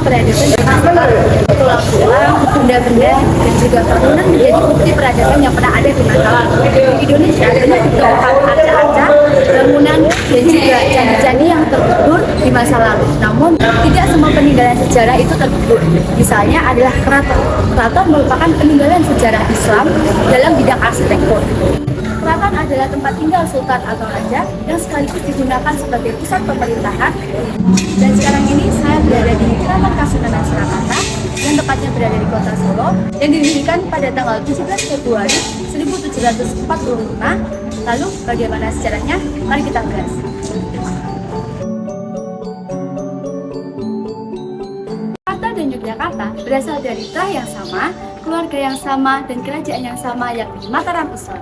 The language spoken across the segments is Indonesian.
peradaban tulang-tulang, benda-benda, dan juga bangunan menjadi bukti peradaban yang pernah ada di masa lalu. Di Indonesia banyak ditemukan arca-arca, bangunan, dan juga candi-candi yang terkubur di masa lalu. Namun, tidak semua peninggalan sejarah itu terkubur. Misalnya adalah keraton. Keraton merupakan peninggalan sejarah Islam dalam bidang arsitektur. Keraton adalah tempat tinggal sultan atau raja yang sekaligus digunakan sebagai pusat pemerintahan. Dan sekarang ini saya berada di Keraton Kasunanan Surakarta yang tepatnya berada di kota Solo, yang didirikan pada tanggal 17 Februari 1745. Lalu bagaimana sejarahnya? Mari kita bahas. Jakarta dan Yogyakarta berasal dari trah yang sama, keluarga yang sama, dan kerajaan yang sama, yakni Mataram Islam.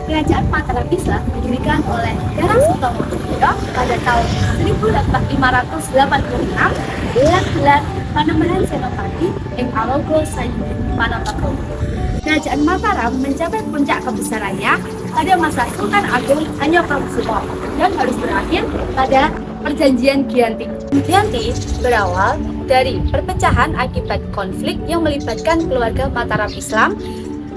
Kerajaan Mataram Islam didirikan oleh Garang Sutomono pada tahun 1586 dengan gelar Panembahan Senopati ing Alogo Sayuning Panatapono. Kerajaan Mataram mencapai puncak kebesarannya pada masa Sultan Agung Hanyokrokusumo dan harus berakhir pada Perjanjian Giyanti. Giyanti berawal dari perpecahan akibat konflik yang melibatkan keluarga Mataram Islam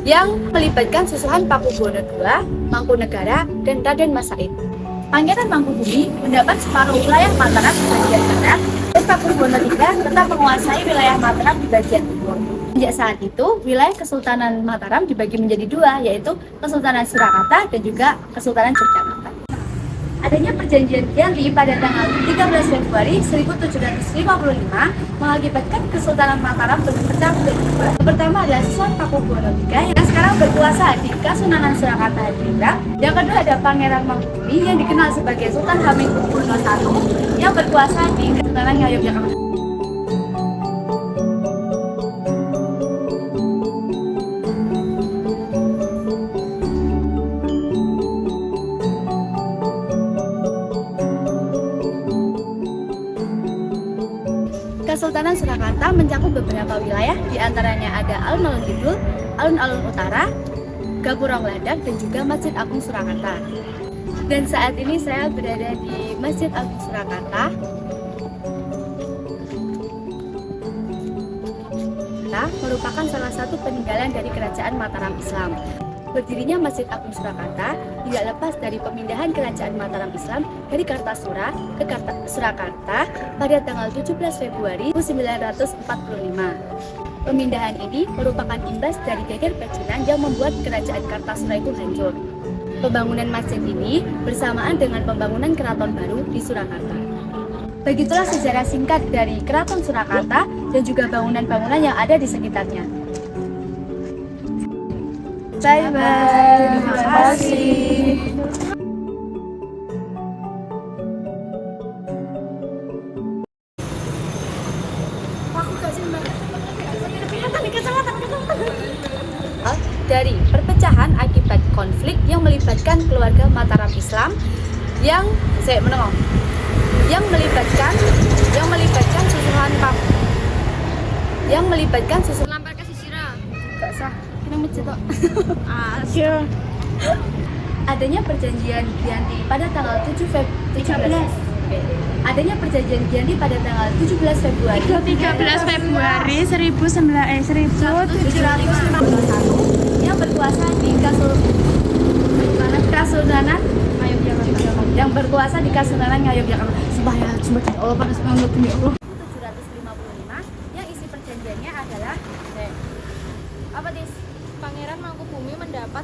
yang melibatkan susuhan Pakubuwono II, Mangkunegara, dan Raden Mas Said. Pangeran Mangkubumi mendapat separuh wilayah Mataram di bagian barat, dan Pakubuwono III tetap menguasai wilayah Mataram di bagian timur. Sejak saat itu, wilayah Kesultanan Mataram dibagi menjadi dua, yaitu Kesultanan Surakarta dan juga Kesultanan Yogyakarta. Adanya Perjanjian Giyanti pada tanggal 13 Februari 1755 mengakibatkan Kesultanan Mataram berpecah menjadi dua. Pertama adalah Susunan Pakubuwono III yang sekarang berkuasa di Kasunanan Surakarta Hadiningrat. Yang kedua ada Pangeran Mangkubumi yang dikenal sebagai Sultan Hamengkubuwono I yang berkuasa di Kesultanan Yogyakarta. Kesultanan Surakarta mencakup beberapa wilayah, diantaranya ada Alun-Alun Kidul, Alun-Alun Utara, Gapura Ngladak, dan juga Masjid Agung Surakarta. Dan saat ini saya berada di Masjid Agung Surakarta. Merupakan salah satu peninggalan dari Kerajaan Mataram Islam. Berdirinya Masjid Agung Surakarta tidak lepas dari pemindahan Kerajaan Mataram Islam dari Kartasura ke Surakarta pada tanggal 17 Februari 1945. Pemindahan ini merupakan imbas dari geger pecinan yang membuat Kerajaan Kartasura itu hancur. Pembangunan masjid ini bersamaan dengan pembangunan keraton baru di Surakarta. Begitulah sejarah singkat dari Keraton Surakarta dan juga bangunan-bangunan yang ada di sekitarnya. Bye-bye. Terima kasih. Dari perpecahan akibat konflik yang melibatkan keluarga Mataram Islam yang melibatkan susuhan Lampar kasih sirah. Gak sah. Sure. Adanya Perjanjian Giyanti pada tanggal 17 Februari 13 Februari 1751 yang berkuasa di Kasunanan Yogyakarta. Subhanallah, Allah panas banget ini Allah. 755 yang isi perjanjiannya adalah Pangeran Mangkubumi mendapat